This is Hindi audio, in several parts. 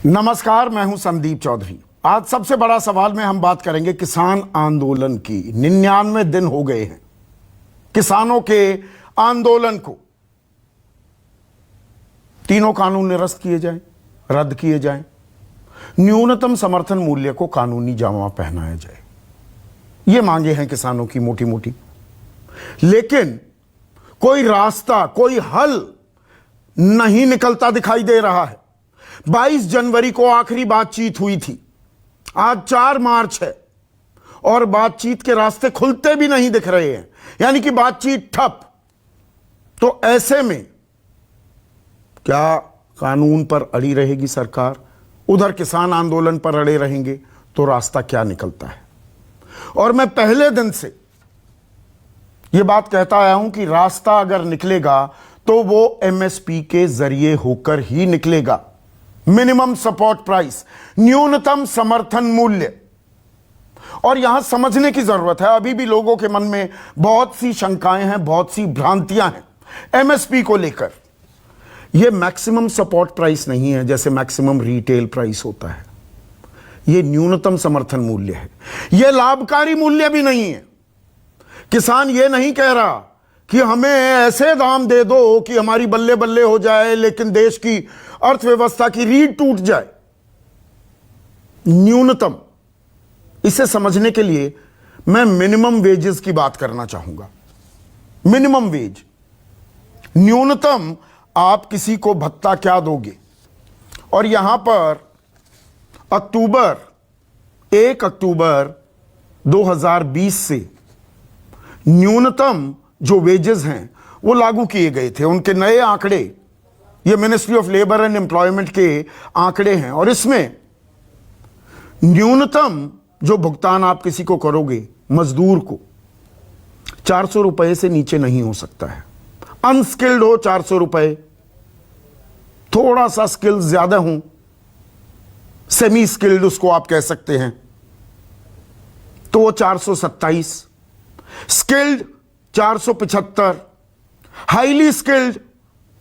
नमस्कार, मैं हूं संदीप चौधरी। आज सबसे बड़ा सवाल में हम बात करेंगे किसान आंदोलन की। 99 दिन हो गए हैं किसानों के आंदोलन को। तीनों कानून निरस्त किए जाएं, रद्द किए जाएं, न्यूनतम समर्थन मूल्य को कानूनी जामा पहनाया जाए। ये मांगे हैं किसानों की मोटी मोटी, लेकिन कोई रास्ता, कोई हल नहीं निकलता दिखाई दे रहा है। 22 जनवरी को आखिरी बातचीत हुई थी, आज 4 मार्च है और बातचीत के रास्ते खुलते भी नहीं दिख रहे हैं, यानी कि बातचीत ठप। तो ऐसे में क्या कानून पर अड़ी रहेगी सरकार, उधर किसान आंदोलन पर अड़े रहेंगे, तो रास्ता क्या निकलता है। और मैं पहले दिन से यह बात कहता आया हूं कि रास्ता अगर निकलेगा तो वो एमएसपी के जरिए होकर ही निकलेगा। मिनिमम सपोर्ट प्राइस, न्यूनतम समर्थन मूल्य। और यहां समझने की जरूरत है, अभी भी लोगों के मन में बहुत सी शंकाएं हैं, बहुत सी भ्रांतियां हैं एमएसपी को लेकर। यह मैक्सिमम सपोर्ट प्राइस नहीं है जैसे मैक्सिमम रिटेल प्राइस होता है, यह न्यूनतम समर्थन मूल्य है। यह लाभकारी मूल्य भी नहीं है। किसान यह नहीं कह रहा कि हमें ऐसे दाम दे दो कि हमारी बल्ले बल्ले हो जाए लेकिन देश की अर्थव्यवस्था की रीढ़ टूट जाए। न्यूनतम, इसे समझने के लिए मैं मिनिमम वेजेस की बात करना चाहूंगा। मिनिमम वेज, न्यूनतम आप किसी को भत्ता क्या दोगे। और यहां पर 1 अक्टूबर 2020 से न्यूनतम जो वेजेस हैं वो लागू किए गए थे। उनके नए आंकड़े, ये ministry of labour and employment के आंकड़े हैं, और इसमें न्यूनतम जो भुगतान आप किसी को करोगे, मजदूर को, 400 रुपए से नीचे नहीं हो सकता है। अनस्किल्ड हो 400 रुपए, थोड़ा सा स्किल ज्यादा हो, सेमी स्किल्ड उसको आप कह सकते हैं, तो वो 427, स्किल्ड 475, हाईली स्किल्ड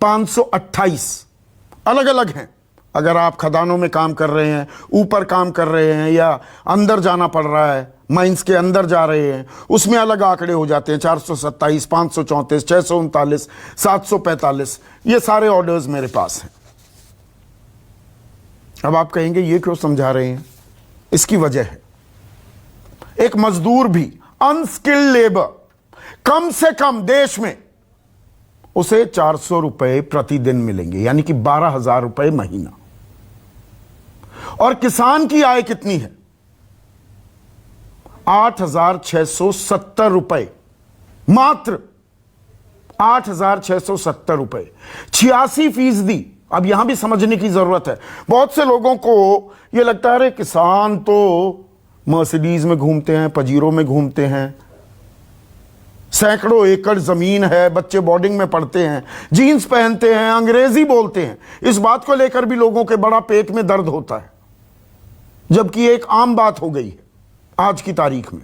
528। अलग अलग हैं। अगर आप खदानों में काम कर रहे हैं, ऊपर काम कर रहे हैं, या अंदर जाना पड़ रहा है, माइंस के अंदर जा रहे हैं, उसमें अलग आंकड़े हो जाते हैं। 427, 534, 639, 745, ये सारे ऑर्डर्स मेरे पास हैं। अब आप कहेंगे ये क्यों समझा रहे हैं? इसकी वजह है, एक मजदूर भी, अनस्किल्ड लेबर, कम से कम देश में उसे 400 रुपए प्रतिदिन मिलेंगे, यानी कि 12,000 रुपए महीना। और किसान की आय कितनी है? 8,670 रुपए, मात्र 8,670 रुपए, 86%। अब यहां भी समझने की जरूरत है। बहुत से लोगों को यह लगता है, अरे किसान तो मर्सिडीज में घूमते हैं, पजीरो में घूमते हैं, सैकड़ों एकड़ जमीन है, बच्चे बोर्डिंग में पढ़ते हैं, जीन्स पहनते हैं, अंग्रेजी बोलते हैं। इस बात को लेकर भी लोगों के बड़ा पेट में दर्द होता है, जबकि एक आम बात हो गई है आज की तारीख में।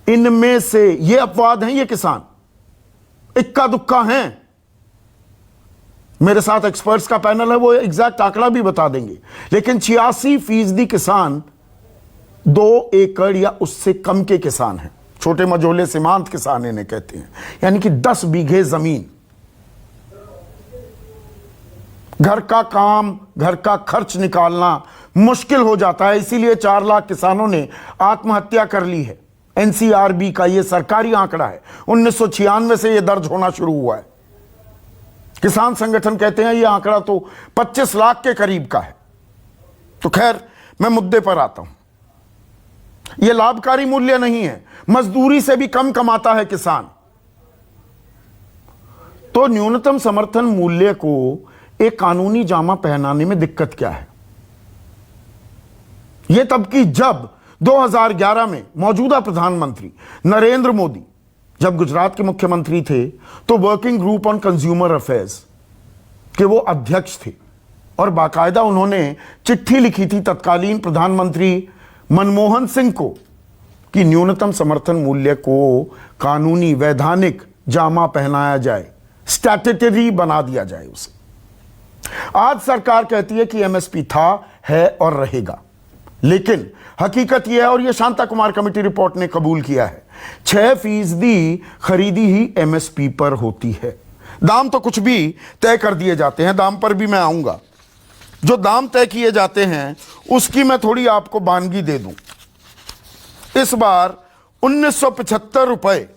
इनमें से ये अपवाद हैं, ये किसान इक्का दुक्का हैं। मेरे साथ एक्सपर्ट्स का पैनल है, वो एग्जैक्ट आंकड़ा भी बता देंगे। लेकिन 86% किसान 2 एकड़ या उससे कम के किसान हैं। छोटे मझोले सीमांत किसान इन्हें कहते हैं, यानी कि 10 बीघे जमीन। घर का काम, घर का खर्च निकालना मुश्किल हो जाता है, इसीलिए 4 लाख किसानों ने आत्महत्या कर ली है। एनसीआरबी का यह सरकारी आंकड़ा है, 1996 से यह दर्ज होना शुरू हुआ है। किसान संगठन कहते हैं यह आंकड़ा तो 25 लाख के करीब का है। तो खैर, मैं मुद्दे पर आता हूं। यह लाभकारी मूल्य नहीं है, मजदूरी से भी कम कमाता है किसान। तो न्यूनतम समर्थन मूल्य को एक कानूनी जामा पहनाने में दिक्कत क्या है? यह तब कि जब 2011 में मौजूदा प्रधानमंत्री नरेंद्र मोदी जब गुजरात के मुख्यमंत्री थे, तो working group on consumer affairs के वो अध्यक्ष थे, और बाकायदा उन्होंने चिट्ठी लिखी थी तत्कालीन प्रधानमंत्री मनमोहन सिंह को कि न्यूनतम समर्थन मूल्य को कानूनी, वैधानिक जामा पहनाया जाए, स्टैट्यूटरी बना दिया जाए उसे। आज सरकार कहती है कि एमएसपी था, है और रहेगा, लेकिन हकीकत यह है, और यह शांता कुमार कमेटी रिपोर्ट ने कबूल किया है, 6% खरीदी ही एमएसपी पर होती है। दाम तो कुछ भी तय कर दिए जाते हैं, दाम पर भी मैं आऊंगा। जो दाम तय किए जाते हैं उसकी मैं थोड़ी आपको बानगी दे दूं। इस बार 1975 रुपए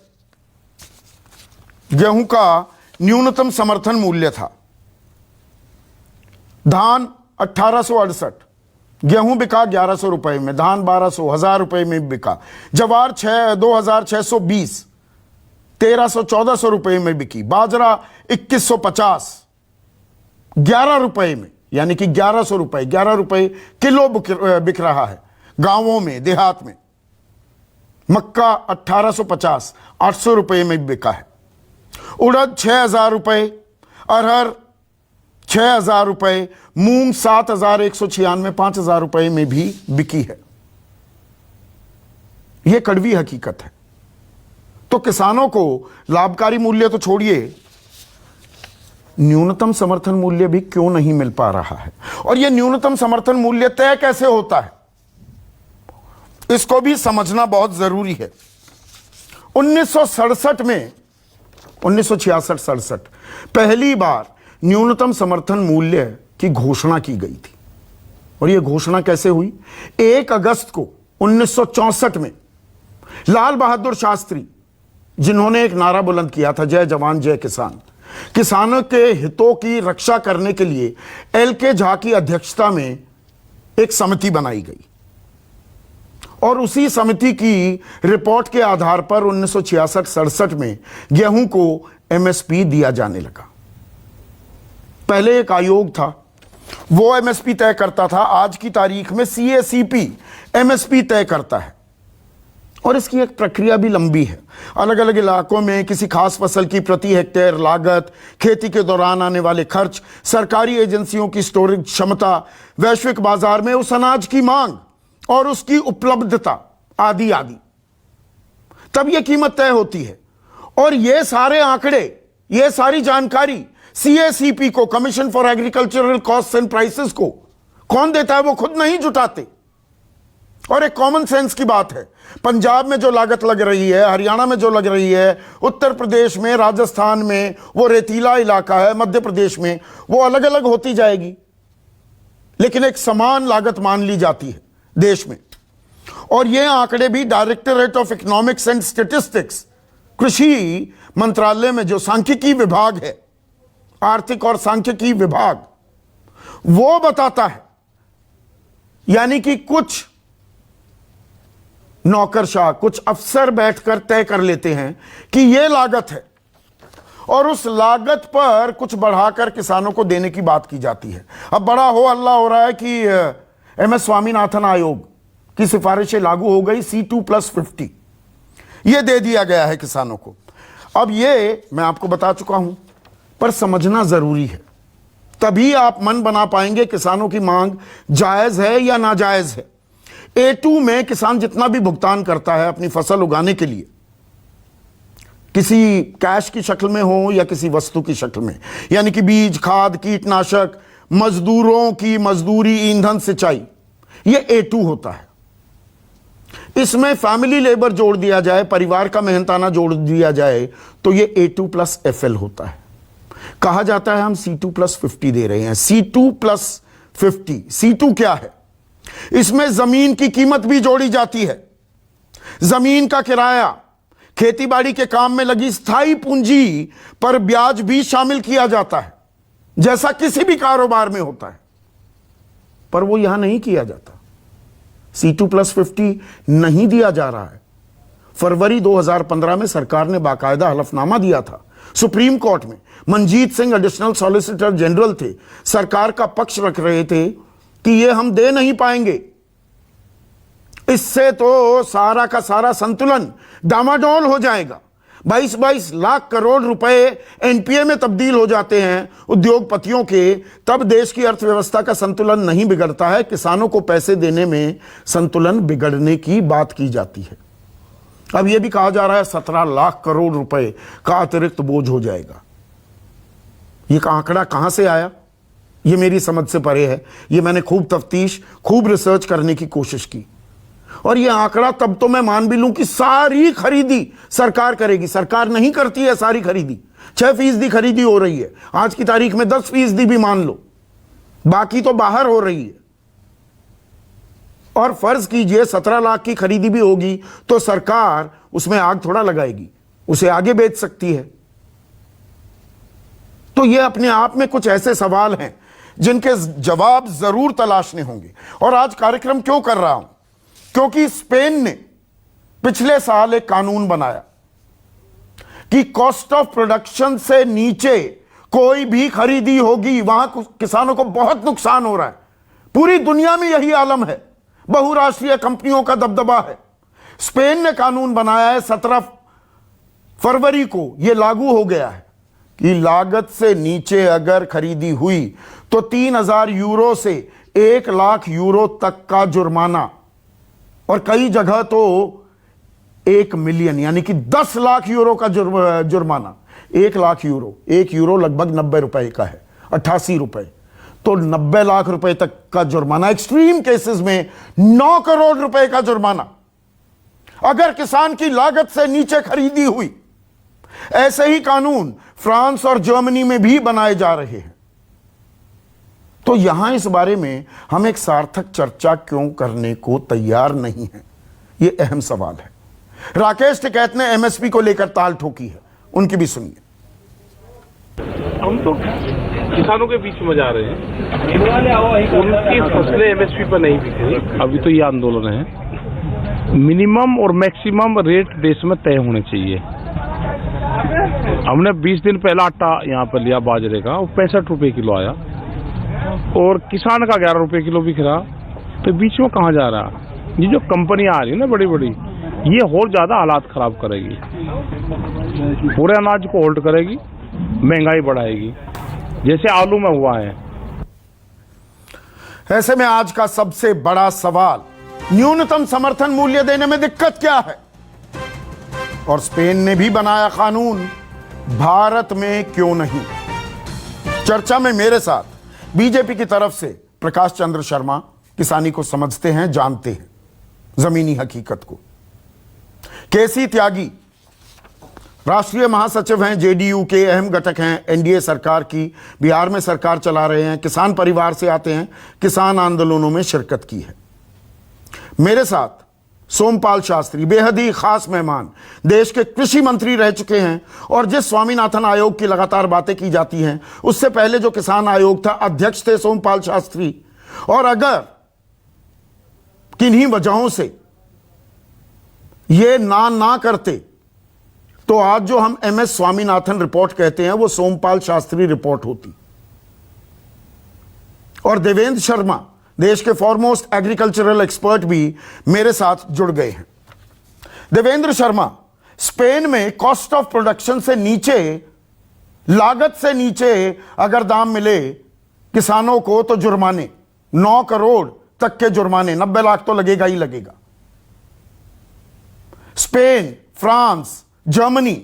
गेहूं का न्यूनतम समर्थन मूल्य था। धान 1868, गेहूं बिका 1100 रुपए में, धान 1200, 1000 रुपए में बिका। जवार 2620, 1300-1400 रुपए में बिकी। बाजरा 2150, 11 रुपए में, यानी कि 1100 रुपए, 11 रुपए किलो बिक रहा है गांवों में, देहात में। मक्का 1850, 800 रुपए में बिका है। उड़द 6000 रुपए, अरहर 6000 रुपए, मूंग 7196, 5000 रुपए में भी बिकी है। यह कड़वी हकीकत है। तो किसानों को लाभकारी मूल्य तो छोड़िए, न्यूनतम समर्थन मूल्य भी क्यों नहीं मिल पा रहा है? और यह न्यूनतम समर्थन मूल्य तय कैसे होता है, इसको भी समझना बहुत जरूरी है। 1967 में, 1966-67 पहली बार न्यूनतम समर्थन मूल्य की घोषणा की गई थी। और यह घोषणा कैसे हुई? 1 अगस्त को 1964 में लाल बहादुर शास्त्री, जिन्होंने एक नारा बुलंद किया था, जय जवान जय किसान, किसानों के हितों की रक्षा करने के लिए एल.के. झा की अध्यक्षता में एक समिति बनाई गई और उसी समिति की रिपोर्ट के आधार पर 1966-67 में गेहूं को एमएसपी दिया जाने लगा। पहले एक आयोग था, वो एमएसपी तय करता था। आज की तारीख में सीएसीपी एमएसपी तय करता है और इसकी एक प्रक्रिया भी लंबी है। अलग अलग इलाकों में किसी खास फसल की प्रति हेक्टेयर लागत, खेती के दौरान आने वाले खर्च, सरकारी एजेंसियों की स्टोरेज क्षमता, वैश्विक बाजार में उस अनाज की मांग और उसकी उपलब्धता आदि आदि, तब यह कीमत तय होती है। और ये सारे आंकड़े, ये सारी जानकारी सीएसीपी को, commission for agricultural cost and prices को कौन देता है? वो खुद नहीं जुटाते। और एक कॉमन सेंस की बात है, पंजाब में जो लागत लग रही है, हरियाणा में जो लग रही है, उत्तर प्रदेश में, राजस्थान में वो रेतीला इलाका है, मध्य प्रदेश में वो अलग अलग होती जाएगी, लेकिन एक समान लागत मान ली जाती है देश में। और ये आंकड़े भी directorate of economics and statistics, कृषि मंत्रालय में जो सांख्यिकी विभाग है, आर्थिक और सांख्यिकी विभाग, वो बताता है। यानी कि कुछ नौकरशाह, कुछ अफसर बैठकर तय कर लेते हैं कि यह लागत है और उस लागत पर कुछ बढ़ाकर किसानों को देने की बात की जाती है। अब बड़ा हो हल्ला हो रहा है कि एमएस स्वामीनाथन आयोग की सिफारिशें लागू हो गई, C2+50 यह दे दिया गया है किसानों को। अब ये मैं आपको बता चुका हूं, पर समझना जरूरी है, तभी आप मन बना पाएंगे किसानों की मांग जायज है या नाजायज है। A2 में किसान जितना भी भुगतान करता है अपनी फसल उगाने के लिए, किसी कैश की शक्ल में हो या किसी वस्तु की शक्ल में, यानी कि बीज, खाद, कीटनाशक, मजदूरों की मजदूरी, ईंधन, सिंचाई, यह A2 होता है। इसमें फैमिली लेबर जोड़ दिया जाए, परिवार का मेहनताना जोड़ दिया जाए, तो यह A2+FL होता है। कहा जाता है हम C2+50 दे रहे हैं। C2+50, C2 क्या है? इसमें जमीन की कीमत भी जोड़ी जाती है, जमीन का किराया, खेतीबाड़ी के काम में लगी स्थायी पूंजी पर ब्याज भी शामिल किया जाता है, जैसा किसी भी कारोबार में होता है, पर वो यहां नहीं किया जाता। C2+50 नहीं दिया जा रहा है। फरवरी 2015 में सरकार ने बाकायदा हलफनामा दिया था सुप्रीम कोर्ट में। Manjeet Singh additional solicitor general थे, सरकार का पक्ष रख रहे थे कि ये हम दे नहीं पाएंगे, इससे तो सारा का सारा संतुलन डामाडोल हो जाएगा। 22-22 लाख करोड़ रुपए एनपीए में तब्दील हो जाते हैं उद्योगपतियों के, तब देश की अर्थव्यवस्था का संतुलन नहीं बिगड़ता है। किसानों को पैसे देने में संतुलन बिगड़ने की बात की जाती है। अब यह भी कहा जा रहा है 17 लाख करोड़ रुपए का अतिरिक्त बोझ हो जाएगा। यह आंकड़ा कहां से आया? ये मेरी समझ से परे है। ये मैंने खूब तफ्तीश, खूब रिसर्च करने की कोशिश की, और ये आंकड़ा तब तो मैं मान भी लूं कि सारी खरीदी सरकार करेगी। सरकार नहीं करती है सारी खरीदी, 6% खरीदी हो रही है आज की तारीख में, 10% भी मान लो, बाकी तो बाहर हो रही है। और फर्ज कीजिए 17 लाख की खरीदी भी होगी तो सरकार उसमें आग थोड़ा लगाएगी, उसे आगे बेच सकती है। तो ये अपने आप में कुछ ऐसे सवाल हैं जिनके जवाब जरूर तलाशने होंगे। और आज कार्यक्रम क्यों कर रहा हूं? क्योंकि स्पेन ने पिछले साल एक कानून बनाया कि कॉस्ट ऑफ प्रोडक्शन से नीचे कोई भी खरीदी होगी, वहां किसानों को बहुत नुकसान हो रहा है। पूरी दुनिया में यही आलम है, बहुराष्ट्रीय कंपनियों का दबदबा है। स्पेन ने कानून बनाया है, 17 फरवरी को यह लागू हो गया है कि लागत से नीचे अगर खरीदी हुई तो 3000 यूरो से 1 लाख यूरो तक का जुर्माना, और कई जगह तो 1 मिलियन यानी कि 10 लाख यूरो का जुर्माना। 1 लाख यूरो, 1 यूरो लगभग 90 रुपए का है, 88 रुपए, तो 90 लाख रुपए तक का जुर्माना। एक्सट्रीम केसेस में 9 करोड़ रुपए का जुर्माना अगर किसान की लागत से नीचे खरीदी हुई। ऐसे ही कानून फ्रांस और जर्मनी में भी बनाए जा रहे हैं। तो यहां इस बारे में हम एक सार्थक चर्चा क्यों करने को तैयार नहीं हैं? यह अहम सवाल है। राकेश टिकैत ने एमएसपी को लेकर ताल ठोकी है, उनकी भी सुनिए। हम तो किसानों के बीच में जा रहे हैं, उनकी फसलें एमएसपी पर नहीं बिक रही। अभी तो ये आंदोलन है, मिनिमम और मैक्सिमम रेट देश में तय होने चाहिए। हमने 20 दिन पहला आटा यहाँ पर लिया बाजरे का, वो 65 रुपए किलो आया, और किसान का 11 रुपए किलो बिक रहा। तो बीच में कहाँ जा रहा? ये जो कंपनियां आ रही है ना बड़ी बड़ी, ये और ज्यादा हालात खराब करेगी, पूरे अनाज को होल्ड करेगी, महंगाई बढ़ाएगी, जैसे आलू में हुआ है। ऐसे में आज का सबसे बड़ा सवाल, न्यूनतम समर्थन मूल्य देने में दिक्कत क्या है? और स्पेन ने भी बनाया कानून, भारत में क्यों नहीं? चर्चा में मेरे साथ बीजेपी की तरफ से प्रकाश चंद्र शर्मा, किसानी को समझते हैं, जानते हैं जमीनी हकीकत को। केसी त्यागी राष्ट्रीय महासचिव हैं, जेडीयू के अहम घटक हैं, एनडीए सरकार की, बिहार में सरकार चला रहे हैं, किसान परिवार से आते हैं, किसान आंदोलनों में शिरकत की है। मेरे साथ सोमपाल शास्त्री, बेहद ही खास मेहमान, देश के कृषि मंत्री रह चुके हैं, और जिस स्वामीनाथन आयोग की लगातार बातें की जाती हैं, उससे पहले जो किसान आयोग था, अध्यक्ष थे सोमपाल शास्त्री। और अगर किन्हीं वजहों से ये ना करते तो आज जो हम एमएस स्वामीनाथन रिपोर्ट कहते हैं वो सोमपाल शास्त्री रिपोर्ट होती। और देवेंद्र शर्मा, देश के फॉरमोस्ट एग्रीकल्चरल एक्सपर्ट, भी मेरे साथ जुड़ गए हैं। देवेंद्र शर्मा, स्पेन में कॉस्ट ऑफ प्रोडक्शन से नीचे, लागत से नीचे अगर दाम मिले किसानों को तो जुर्माने 9 करोड़ तक के जुर्माने, 90 लाख तो लगेगा ही लगेगा। स्पेन, फ्रांस, जर्मनी,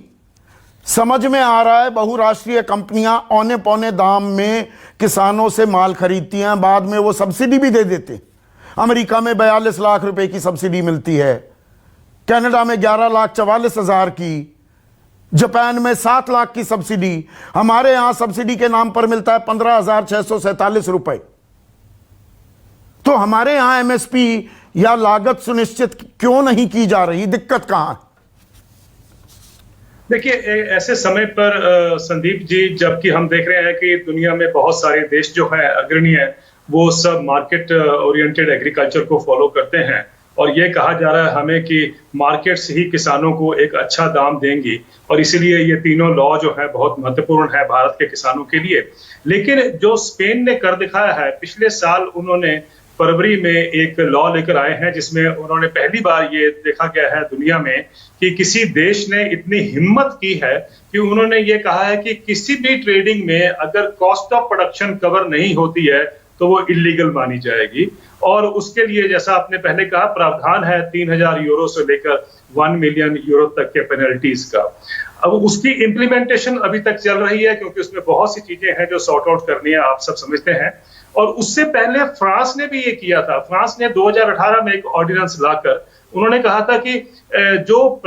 समझ में आ रहा है बहुराष्ट्रीय कंपनियां औने पौने दाम में किसानों से माल खरीदती हैं, बाद में वो सब्सिडी भी दे देते हैं। अमेरिका में 42 लाख रुपए की सब्सिडी मिलती है, कनाडा में 11,44,000 की, जापान में 7 लाख की सब्सिडी। हमारे यहां सब्सिडी के नाम पर मिलता है 15,647 रुपए। तो हमारे यहां एमएसपी या लागत सुनिश्चित क्यों नहीं की जा रही? दिक्कत कहां है? देखिए, ऐसे समय पर संदीप जी, जबकि हम देख रहे हैं कि दुनिया में बहुत सारे देश जो है अग्रणी है, वो सब मार्केट ओरिएंटेड एग्रीकल्चर को फॉलो करते हैं, और ये कहा जा रहा है हमें कि मार्केट्स ही किसानों को एक अच्छा दाम देंगी, और इसीलिए ये तीनों लॉ जो है बहुत महत्वपूर्ण है भारत के किसानों के लिए। लेकिन जो स्पेन ने कर दिखाया है, पिछले साल उन्होंने फरवरी में एक लॉ लेकर आए हैं, जिसमें उन्होंने पहली बार ये देखा गया है दुनिया में कि किसी देश ने इतनी हिम्मत की है कि उन्होंने ये कहा है कि किसी भी ट्रेडिंग में अगर कॉस्ट ऑफ प्रोडक्शन कवर नहीं होती है तो वो इलीगल मानी जाएगी। और उसके लिए, जैसा आपने पहले कहा, प्रावधान है 3,000 यूरो से लेकर 1 मिलियन यूरो तक के पेनल्टीज का। अब उसकी इम्प्लीमेंटेशन अभी तक चल रही है क्योंकि उसमें बहुत सी चीजें हैं जो सॉर्ट आउट करनी है, आप सब समझते हैं। और उससे पहले फ्रांस ने भी ये किया था। फ्रांस ने 2018 में एक ऑर्डिनेंस लाकर उन्होंने कहा था कि जो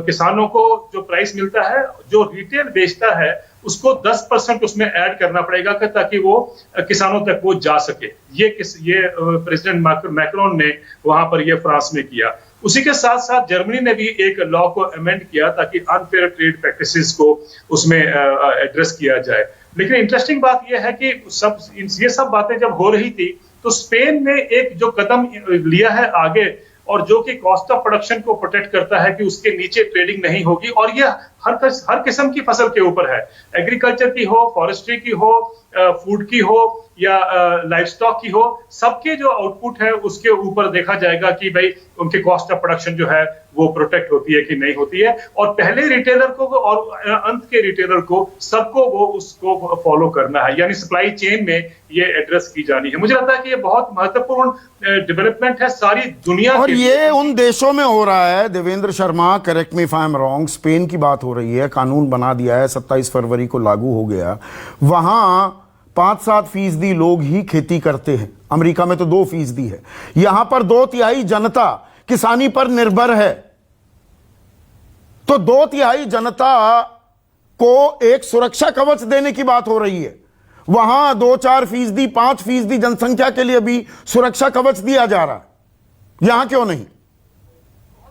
किसानों को जो प्राइस मिलता है, जो रिटेल बेचता है उसको 10% उसमें ऐड करना पड़ेगा ताकि वो किसानों तक वो जा सके। ये प्रेसिडेंट मैक्रोन ने वहां पर ये फ्रांस में किया। उसी के साथ साथ जर्मनी ने भी एक लॉ को अमेंड किया ताकि अनफेयर ट्रेड प्रैक्टिसेस को उसमें एड्रेस किया जाए। लेकिन इंटरेस्टिंग बात यह है कि ये सब बातें जब हो रही थी तो स्पेन ने एक जो कदम लिया है आगे, और जो कि कॉस्ट ऑफ प्रोडक्शन को प्रोटेक्ट करता है कि उसके नीचे ट्रेडिंग नहीं होगी, और यह हर किस्म की फसल के ऊपर है, एग्रीकल्चर की हो, फॉरेस्ट्री की हो, फूड की हो या लाइफ स्टॉक की हो, सबके जो आउटपुट है उसके ऊपर देखा जाएगा कि भाई उनके कॉस्ट ऑफ प्रोडक्शन जो है वो प्रोटेक्ट होती है कि नहीं होती है। और पहले रिटेलर को और अंत के रिटेलर को सबको वो उसको फॉलो करना है, यानी सप्लाई चेन में ये एड्रेस की जानी है। मुझे लगता है कि ये बहुत महत्वपूर्ण डेवलपमेंट है सारी दुनिया और के ये उन देशों में हो रहा है, Devendra Sharma correct me if I am wrong, Spain की बात हो रही है, कानून बना दिया है, 27 फरवरी को लागू हो गया। वहां 5-7% लोग ही खेती करते हैं, अमेरिका में तो 2% है। यहां पर 2/3 जनता किसानी पर निर्भर है। तो 2/3 जनता को एक सुरक्षा कवच देने की बात हो रही है। वहां 2-4%, 5% जनसंख्या के लिए भी सुरक्षा कवच दिया जा रहा है, यहां क्यों नहीं?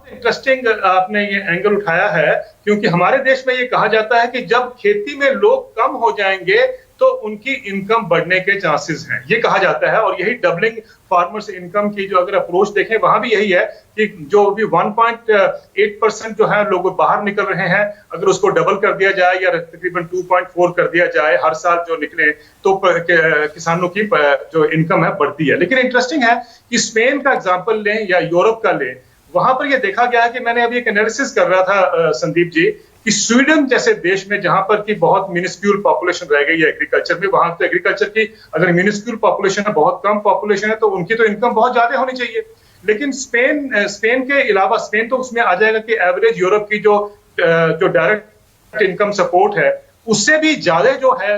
इंटरेस्टिंग आपने ये एंगल उठाया है, क्योंकि हमारे देश में ये कहा जाता है कि जब खेती में लोग कम हो जाएंगे तो उनकी इनकम बढ़ने के चांसेस हैं, ये कहा जाता है। और यही डबलिंग फार्मर्स इनकम की जो अगर अप्रोच देखें वहां भी यही है कि जो भी 1.8% जो है लोग बाहर निकल रहे हैं, अगर उसको डबल कर दिया जाए या तकरीबन 2.4 कर दिया जाए हर साल जो निकले, तो किसानों की जो इनकम है बढ़ती है। लेकिन इंटरेस्टिंग है कि स्पेन का एग्जाम्पल लें या यूरोप का लें, वहां पर यह देखा गया है कि मैंने अभी एक एनालिसिस कर रहा था संदीप जी, कि स्वीडन जैसे देश में जहां पर की बहुत मिनिस्क्यूल पॉपुलेशन रह गई है एग्रीकल्चर में, वहां तो एग्रीकल्चर की अगर मिनिस्क्यूल पॉपुलेशन है, बहुत कम पॉपुलेशन है, तो उनकी तो इनकम बहुत ज्यादा होनी चाहिए। लेकिन स्पेन के अलावा, स्पेन तो उसमें आ जाएगा कि एवरेज यूरोप की जो डायरेक्ट इनकम सपोर्ट है उससे भी ज्यादा जो है,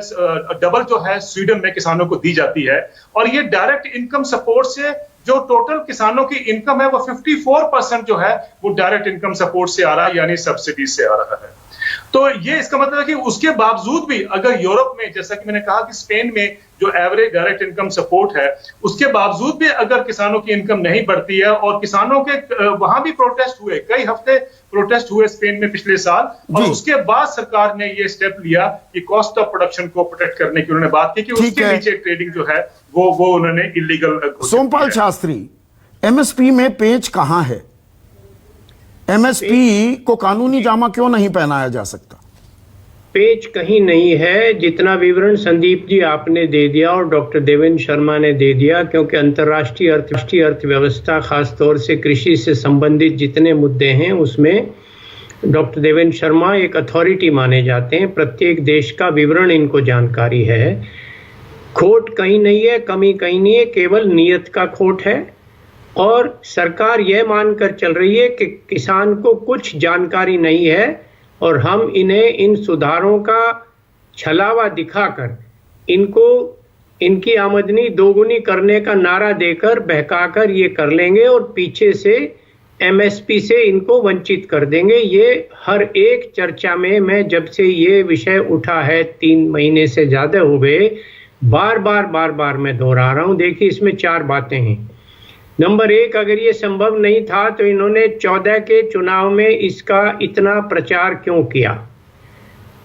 डबल जो है स्वीडन में किसानों को दी जाती है। और ये डायरेक्ट इनकम सपोर्ट से जो टोटल किसानों की इनकम है वो 54% जो है वो डायरेक्ट इनकम सपोर्ट से आ रहा है, यानी सब्सिडी से आ रहा है। तो ये इसका मतलब है कि उसके बावजूद भी अगर यूरोप में, जैसा कि मैंने कहा कि स्पेन में जो एवरेज डायरेक्ट इनकम सपोर्ट है, उसके बावजूद भी अगर किसानों की इनकम नहीं बढ़ती है, और किसानों के वहां भी प्रोटेस्ट हुए, कई हफ्ते प्रोटेस्ट हुए स्पेन में पिछले साल, और उसके बाद सरकार ने ये स्टेप लिया कि कॉस्ट ऑफ प्रोडक्शन को प्रोटेक्ट करने की उन्होंने बात की कि उसके नीचे ट्रेडिंग जो है वो उन्होंने इलीगल। सोमपाल शास्त्री, एमएसपी में पेच कहां है? एमएसपी को कानूनी जामा क्यों नहीं पहनाया जा सकता? पेच कहीं नहीं है। जितना विवरण संदीप जी आपने दे दिया और डॉक्टर देवेंद्र शर्मा ने दे दिया, क्योंकि अंतर्राष्ट्रीय अर्थव्यवस्था, खासतौर से कृषि से संबंधित जितने मुद्दे हैं उसमें डॉक्टर देवेंद्र शर्मा एक अथॉरिटी माने जाते हैं। प्रत्येक देश का विवरण इनको जानकारी है। खोट कहीं नहीं है, कमी कहीं नहीं है, केवल नीयत का खोट है। और सरकार यह मानकर चल रही है कि किसान को कुछ जानकारी नहीं है और हम इन्हें इन सुधारों का छलावा दिखाकर इनको इनकी आमदनी दोगुनी करने का नारा देकर बहकाकर ये कर लेंगे और पीछे से एमएसपी से इनको वंचित कर देंगे। ये हर एक चर्चा में, मैं जब से ये विषय उठा है 3 महीने से ज्यादा हो गए, बार बार मैं दोहरा रहा हूं। देखिए, इसमें 4 बातें हैं। नंबर 1, अगर ये संभव नहीं था तो इन्होंने 14 के चुनाव में इसका इतना प्रचार क्यों किया?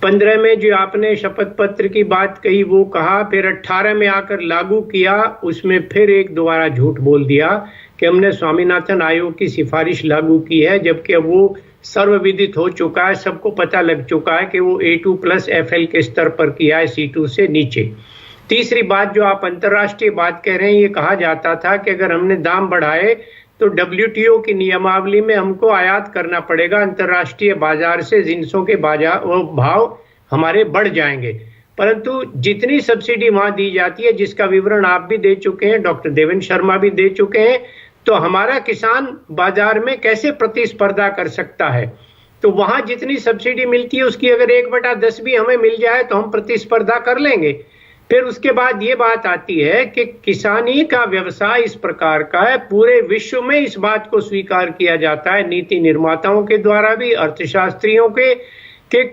15 में जो आपने शपथ पत्र की बात कही वो कहा, फिर 18 में आकर लागू किया, उसमें फिर एक दोबारा झूठ बोल दिया कि हमने स्वामीनाथन आयोग की सिफारिश लागू की है, जबकि अब वो सर्वविदित हो चुका है, सबको पता लग चुका है कि वो A2+ FL के स्तर पर किया है, C2 से नीचे। तीसरी बात जो आप अंतर्राष्ट्रीय बात कह रहे हैं, ये कहा जाता था कि अगर हमने दाम बढ़ाए तो WTO की नियमावली में हमको आयात करना पड़ेगा, अंतर्राष्ट्रीय बाजार से जिंसों के भाव हमारे बढ़ जाएंगे। परंतु जितनी सब्सिडी वहां दी जाती है, जिसका विवरण आप भी दे चुके हैं, डॉक्टर देवेंद्र शर्मा भी दे चुके हैं, तो हमारा किसान बाजार में कैसे प्रतिस्पर्धा कर सकता है? तो वहां जितनी सब्सिडी मिलती है उसकी अगर 1/10 भी हमें मिल जाए तो हम प्रतिस्पर्धा कर लेंगे। फिर उसके बाद ये बात आती है कि किसानी का व्यवसाय इस प्रकार का है, पूरे विश्व में इस बात को स्वीकार किया जाता है, नीति निर्माताओं के द्वारा भी, अर्थशास्त्रियों के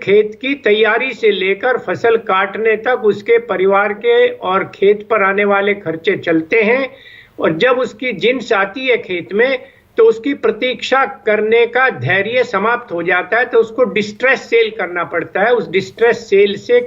खेत की तैयारी से लेकर फसल काटने तक उसके परिवार के और खेत पर आने वाले खर्चे चलते हैं। और जब उसकी जिन्स आती है खेत में तो उसकी प्रतीक्षा करने का धैर्य समाप्त हो जाता है, तो उसको डिस्ट्रेस सेल करना पड़ता है। उस डिस्ट्रेस सेल से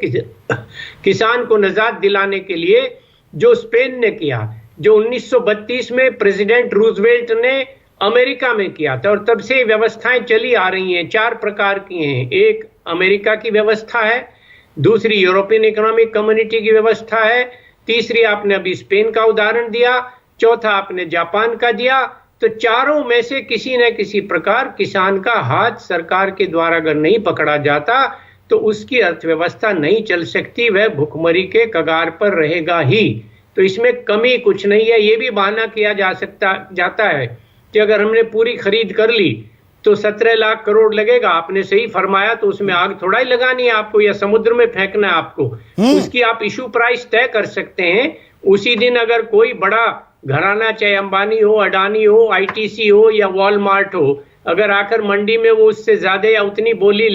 किसान को निजात दिलाने के लिए जो स्पेन ने किया, जो 1932 में प्रेसिडेंट रूजवेल्ट ने अमेरिका में किया था, और तब से व्यवस्थाएं चली आ रही हैं। 4 प्रकार की हैं। एक अमेरिका की व्यवस्था है, दूसरी यूरोपियन इकोनॉमिक कम्युनिटी की व्यवस्था है, तीसरी आपने अभी स्पेन का उदाहरण दिया, चौथा आपने जापान का दिया। तो चारों में से किसी न किसी प्रकार किसान का हाथ सरकार के द्वारा अगर नहीं पकड़ा जाता तो उसकी अर्थव्यवस्था नहीं चल सकती, वह भुखमरी के कगार पर रहेगा ही। तो इसमें कमी कुछ नहीं है। ये भी बहाना किया जाता है कि अगर हमने पूरी खरीद कर ली तो 17 लाख करोड़ लगेगा। आपने सही फरमाया, तो उसमें आग थोड़ा ही लगानी है आपको या समुद्र में फेंकना है आपको। उसकी आप इशू प्राइस तय कर सकते हैं। उसी दिन अगर कोई बड़ा घराना, चाहे अंबानी हो, अडानी हो, आईटीसी हो या वॉलमार्ट हो, अगर आकर मंडी में वो उससे ज्यादा या उतनी बोली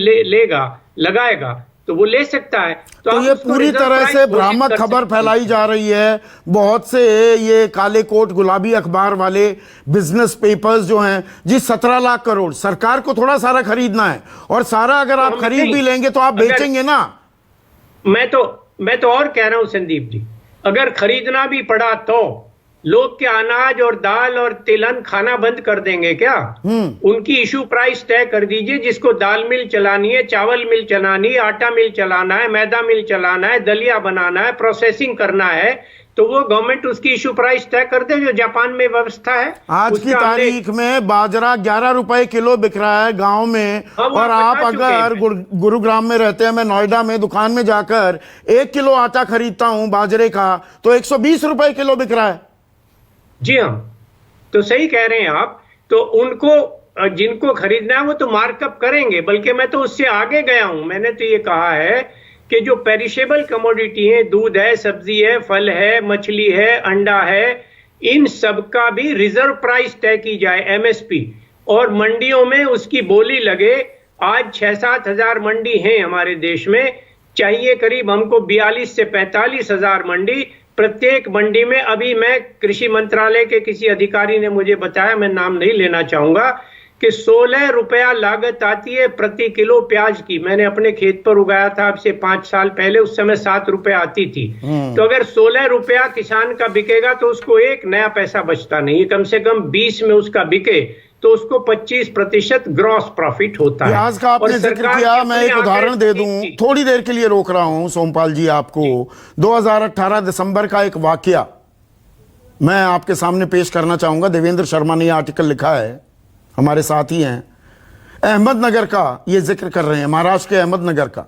लगाएगा तो वो ले सकता है। तो ये पूरी तरह से भ्रामक खबर फैलाई जा रही है। बहुत से ये काले कोट गुलाबी अखबार वाले बिजनेस पेपर्स जो हैं जी, 17 लाख करोड़, सरकार को थोड़ा सारा खरीदना है और सारा अगर आप खरीद भी लेंगे तो आप बेचेंगे ना। मैं तो और कह रहा हूं संदीप जी, अगर खरीदना भी पड़ा तो लोग क्या अनाज और दाल और तिलहन खाना बंद कर देंगे क्या? उनकी इशू प्राइस तय कर दीजिए। जिसको दाल मिल चलानी है, चावल मिल चलानी है, आटा मिल चलाना है, मैदा मिल चलाना है, दलिया बनाना है, प्रोसेसिंग करना है, तो वो गवर्नमेंट उसकी इशू प्राइस तय कर दे, जो जापान में व्यवस्था है। आज की तारीख में बाजरा 11 रुपए किलो बिक रहा है गांव में। और आप अगर गुरुग्राम में रहते हैं, मैं नोएडा में दुकान में जाकर 1 किलो आटा खरीदता हूं बाजरे का तो 120 रुपए किलो बिक रहा है। जी हाँ, तो सही कह रहे हैं आप। तो उनको जिनको खरीदना है वो तो मार्कअप करेंगे, बल्कि मैं तो उससे आगे गया हूं। मैंने तो ये कहा है कि जो पेरिशेबल कमोडिटी है, दूध है, सब्जी है, फल है, मछली है, अंडा है, इन सब का भी रिजर्व प्राइस तय की जाए, एमएसपी, और मंडियों में उसकी बोली लगे। आज 6-7 हजार मंडी हैं हमारे देश में, चाहिए करीब हमको 42 से 45 हजार मंडी। प्रत्येक मंडी में, अभी मैं कृषि मंत्रालय के किसी अधिकारी ने मुझे बताया, मैं नाम नहीं लेना चाहूंगा, कि 16 रुपया लागत आती है प्रति किलो प्याज की। मैंने अपने खेत पर उगाया था अब से 5 साल पहले, उस समय 7 रुपए आती थी। तो अगर 16 रुपया किसान का बिकेगा तो उसको एक नया पैसा बचता नहीं है। कम से कम 20 में उसका बिके तो उसको 25% ग्रॉस प्रॉफिट होता है। प्याज का आपने जिक्र किया, मैं एक उदाहरण दे दूं, थोड़ी देर के लिए रोक रहा हूं सोमपाल जी आपको। 2018 दिसंबर का एक वाकया मैं आपके सामने पेश करना चाहूंगा। देवेंद्र शर्मा ने यह आर्टिकल लिखा है, हमारे साथी हैं, अहमदनगर का ये जिक्र कर रहे हैं, महाराष्ट्र के अहमदनगर का।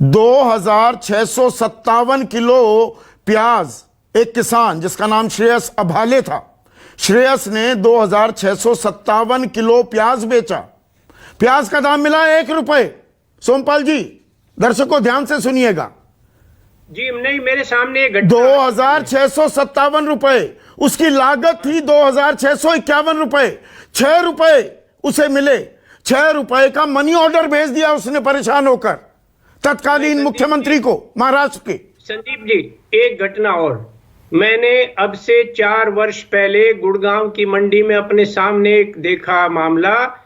2657 किलो प्याज एक किसान जिसका नाम श्रेयस अभाले था, श्रेयस ने 2657 किलो प्याज बेचा। प्याज का दाम मिला 1 रुपए। सोमपाल जी, दर्शकों ध्यान से सुनिएगा जी। नहीं, मेरे सामने 2657 रुपए, उसकी लागत थी 2651 रुपए। 6 रुपए उसे मिले। 6 रुपए का मनी ऑर्डर भेज दिया उसने परेशान होकर तत्कालीन मुख्यमंत्री को महाराष्ट्र के। संदीप जी, एक घटना और, मैंने अब से 4 वर्ष पहले गुड़गांव की मंडी में अपने सामने एक देखा मामला।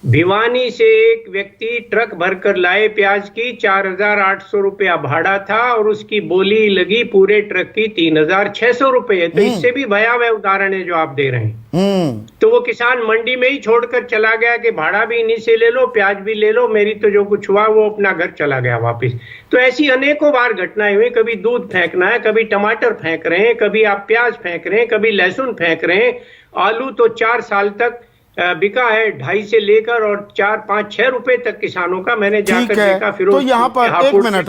भिवानी से एक व्यक्ति ट्रक भरकर लाए प्याज की, 4800 रुपया भाड़ा था और उसकी बोली लगी पूरे ट्रक की 3600 रुपये। तो इससे भी भयावह उदाहरण है जो आप दे रहे हैं। तो वो किसान मंडी में ही छोड़कर चला गया कि भाड़ा भी इन्हीं से ले लो, प्याज भी ले लो, मेरी तो जो कुछ हुआ वो अपना घर चला गया वापिस। तो ऐसी अनेकों बार घटनाएं हुई। कभी दूध फेंकना है, कभी टमाटर फेंक रहे हैं, कभी आप प्याज फेंक रहे हैं, कभी लहसुन फेंक रहे हैं। आलू तो 4 साल तक बिका है, 2.5 से लेकर और 4, 5, 6 रुपए तक किसानों का। मैंने जाकर देखा। फिर तो यहाँ पर 1 मिनट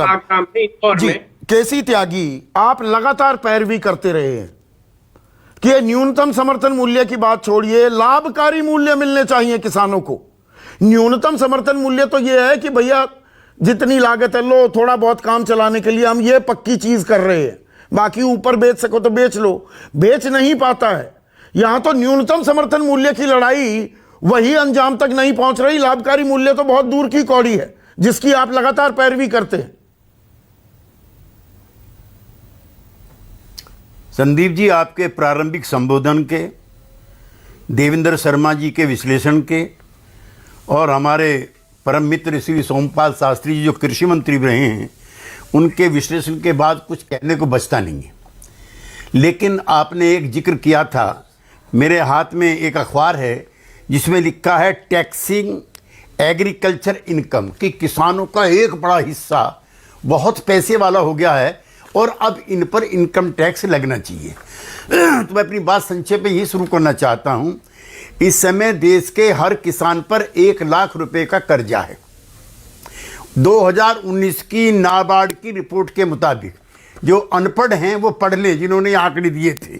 जी, केसी त्यागी, आप लगातार पैरवी करते रहे हैं कि न्यूनतम समर्थन मूल्य की बात छोड़िए, लाभकारी मूल्य मिलने चाहिए किसानों को। न्यूनतम समर्थन मूल्य तो यह है कि भैया जितनी लागत है लो, थोड़ा बहुत काम चलाने के लिए हम ये पक्की चीज कर रहे हैं, बाकी ऊपर बेच सको तो बेच लो। बेच नहीं पाता है। यहां तो न्यूनतम समर्थन मूल्य की लड़ाई वही अंजाम तक नहीं पहुंच रही, लाभकारी मूल्य तो बहुत दूर की कौड़ी है जिसकी आप लगातार पैरवी करते हैं। संदीप जी, आपके प्रारंभिक संबोधन के, देवेंद्र शर्मा जी के विश्लेषण के और हमारे परम मित्र श्री सोमपाल शास्त्री जी जो कृषि मंत्री रहे हैं, उनके विश्लेषण के बाद कुछ कहने को बचता नहीं है। लेकिन आपने एक जिक्र किया था, मेरे हाथ में एक अखबार है जिसमें लिखा है टैक्सिंग एग्रीकल्चर इनकम, कि किसानों का एक बड़ा हिस्सा बहुत पैसे वाला हो गया है और अब इन पर इनकम टैक्स लगना चाहिए। तो मैं अपनी बात संक्षेप में ही शुरू करना चाहता हूं। इस समय देश के हर किसान पर 1 लाख रुपए का कर्जा है। 2019 की नाबार्ड की रिपोर्ट के मुताबिक, जो अनपढ़ हैं वो पढ़ लें, जिन्होंने आंकड़े दिए थे,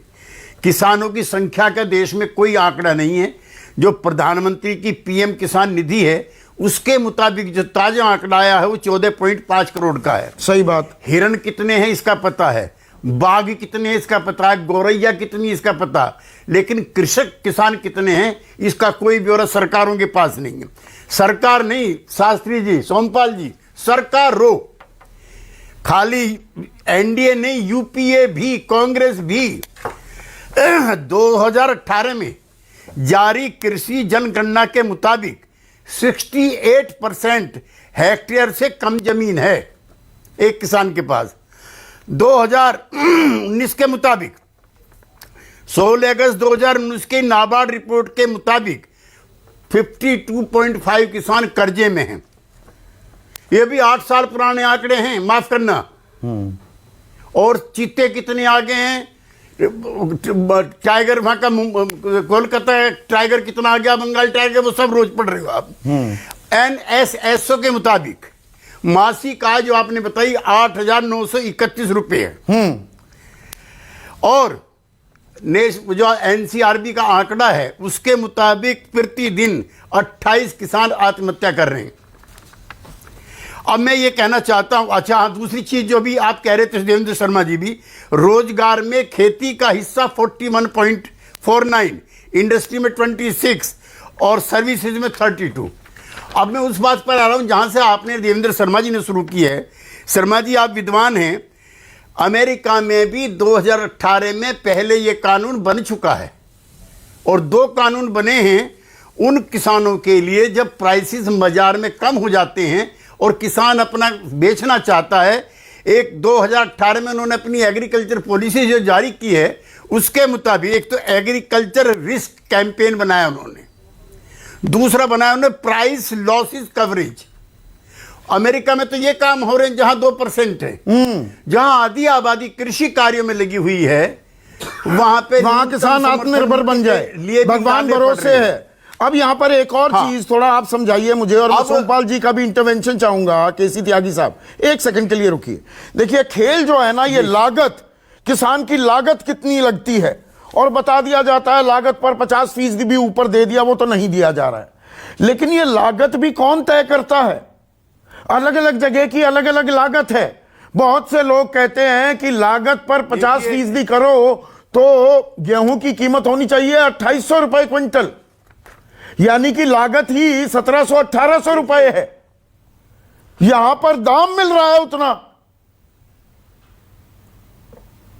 किसानों की संख्या का देश में कोई आंकड़ा नहीं है। जो प्रधानमंत्री की पीएम किसान निधि है उसके मुताबिक जो ताजा आंकड़ा आया है वो 14.5 करोड़ का है। सही बात। हिरण कितने हैं इसका पता है, बाघ कितने हैं इसका पता है, गौरैया कितनी इसका पता, लेकिन कृषक किसान कितने हैं इसका कोई ब्यौरा सरकारों के पास नहीं है। सरकार नहीं, शास्त्री जी, सोमपाल जी, सरकार रो, खाली एनडीए नहीं, यूपीए भी, कांग्रेस भी। 2018 में जारी कृषि जनगणना के मुताबिक 68% हेक्टेयर से कम जमीन है एक किसान के पास। 2019 के मुताबिक 16 अगस्त 2019 के नाबार्ड रिपोर्ट के मुताबिक 52.5 किसान कर्जे में हैं। ये भी 8 साल पुराने आंकड़े हैं, माफ करना। और चीते कितने आगे हैं, टाइगर वहां का कोलकाता टाइगर कितना आ गया, बंगाल टाइगर, वो सब रोज पढ़ रहे हो आप। एनएसएसओ के मुताबिक मासिक आय जो आपने बताई 8,931 रुपए है। और जो एनसीआरबी का आंकड़ा है उसके मुताबिक प्रतिदिन 28 किसान आत्महत्या कर रहे हैं। अब मैं ये कहना चाहता हूं, अच्छा हाँ, दूसरी चीज जो भी आप कह रहे थे देवेंद्र शर्मा जी भी, रोजगार में खेती का हिस्सा 41.49, इंडस्ट्री में 26 और सर्विसेज में 32। अब मैं उस बात पर आ रहा हूं जहां से आपने देवेंद्र शर्मा जी ने शुरू की है। शर्मा जी, आप विद्वान हैं। अमेरिका में भी 2018 में पहले ये कानून बन चुका है और 2 कानून बने हैं उन किसानों के लिए जब प्राइसेस बाजार में कम हो जाते हैं और किसान अपना बेचना चाहता है। एक 2018 में उन्होंने अपनी एग्रीकल्चर पॉलिसी जो जारी की है उसके मुताबिक एक तो एग्रीकल्चर रिस्क कैंपेन बनाया उन्होंने, दूसरा बनाया उन्होंने प्राइस लॉसेस कवरेज। अमेरिका में तो ये काम हो रहे हैं जहां 2% है, जहां आधी आबादी कृषि कार्यों में लगी हुई है, वहां किसान आत्मनिर्भर बन जाए, भगवान भरोसे है। अब यहां पर एक और चीज थोड़ा आप समझाइए मुझे, और मैं सोमपाल जी का भी इंटरवेंशन चाहूंगा। केसी त्यागी साहब, 1 सेकंड के लिए रुकिए। देखिए, खेल जो है ना, ये लागत, किसान की लागत कितनी लगती है और बता दिया जाता है लागत पर 50% भी ऊपर दे दिया, वो तो नहीं दिया जा रहा है। लेकिन ये लागत भी कौन तय करता है? अलग अलग जगह की अलग अलग लागत है। बहुत से लोग कहते हैं कि लागत पर 50% करो तो गेहूं की कीमत होनी चाहिए 2800 रुपए क्विंटल, यानी कि लागत ही 1700-1800 रुपए है। यहां पर दाम मिल रहा है उतना।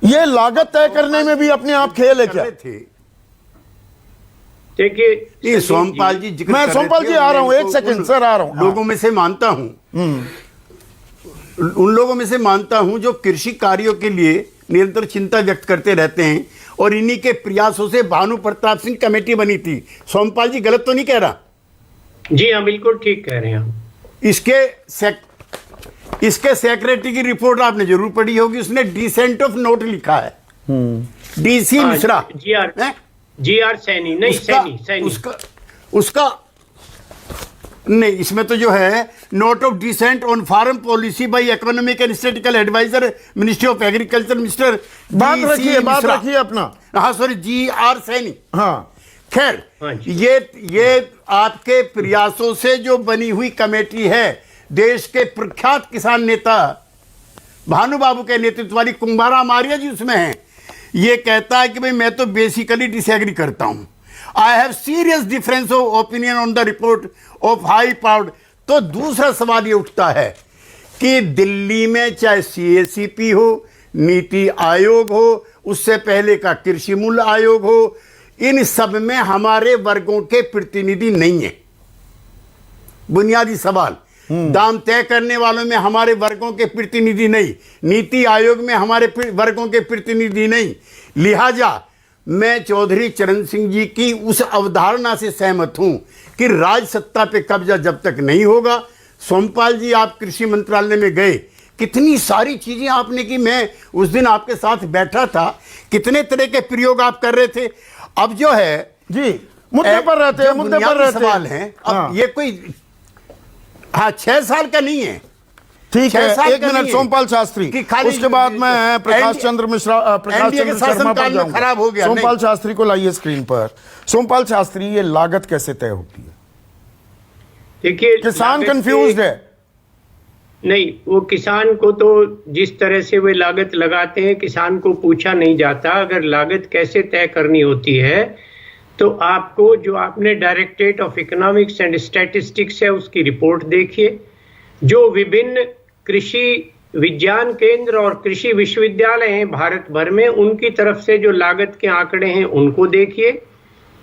यह लागत तय करने में भी अपने आप खेल है क्या? देखिए सोमपाल जी, मैं सोमपाल जी आ रहा हूं, 1 सेकंड सर, आ रहा हूं। लोगों में से मानता हूं, उन लोगों में से मानता हूं जो कृषि कार्यों के लिए निरंतर चिंता व्यक्त करते रहते हैं, और इन्हीं के प्रयासों से भानु प्रताप सिंह कमेटी बनी थी। सोमपाल जी, गलत तो नहीं कह रहा? जी हाँ, बिल्कुल ठीक कह रहे हैं। इसके सेक्रेटरी की रिपोर्ट आपने जरूर पढ़ी होगी, उसने डिसेंट ऑफ नोट लिखा है, डीसी मिश्रा, जीआर सैनी, नहीं सैनी, उसका नहीं, इसमें तो जो है note of dissent on foreign policy by economic and statistical adviser ministry of agriculture, mister बात रखिए अपना। हाँ सॉरी, जीआर सैनी। हाँ, खैर, हाँ जी। ये आपके प्रयासों से जो बनी हुई कमेटी है, देश के प्रख्यात किसान नेता भानु बाबू के नेतृत्व वाली, कुंभारा मारिया जी उसमें हैं। ये कहता है कि भाई मैं तो बेसिकली डिसएग्री करता हूं, I have serious difference of opinion on the report of high powered. तो दूसरा सवाल ये उठता है कि दिल्ली में चाहे CACP हो, नीति आयोग हो, उससे पहले का कृषि मूल्य आयोग हो, इन सब में हमारे वर्गों के प्रतिनिधि नहीं है। बुनियादी सवाल, दाम तय करने वालों में हमारे वर्गों के प्रतिनिधि नहीं, नीति आयोग में हमारे वर्गों के प्रतिनिधि नहीं। लिहाजा मैं चौधरी चरण सिंह जी की उस अवधारणा से सहमत हूं कि राज सत्ता पे कब्जा जब तक नहीं होगा। सोमपाल जी, आप कृषि मंत्रालय में गए, कितनी सारी चीजें आपने की। मैं उस दिन आपके साथ बैठा था, कितने तरह के प्रयोग आप कर रहे थे। अब जो है जी, मुद्दे पर रहते हैं, मुद्दे पर रहते सवाल हैं। अब हाँ। ये कोई 6 साल का नहीं है, ठीक है। 6 साल 1 का मिनट नहीं है सोमपाल शास्त्री, कि खाली उसके बाद मैं प्रकाश चंद्र मिश्रा, प्रकाश NDA के चंद्र शर्मा पर शासनकाल में जाऊंगा। खराब हो गया। सोमपाल नहीं। शास्त्री को लाइए स्क्रीन पर। सोमपाल शास्त्री, ये लागत कैसे तय होती है? देखिए, किसान लागत कंफ्यूज्ड के- है। नहीं, वो किसान को तो जिस तरह से वे लागत लगाते हैं, किसान को पूछा नहीं जाता। अगर लागत कैसे तय करनी होती है तो आपको, जो आपने directorate of economics and statistics है, उसकी रिपोर्ट देखिए। जो विभिन्न कृषि विज्ञान केंद्र और कृषि विश्वविद्यालय हैं भारत भर में, उनकी तरफ से जो लागत के आंकड़े हैं उनको देखिए।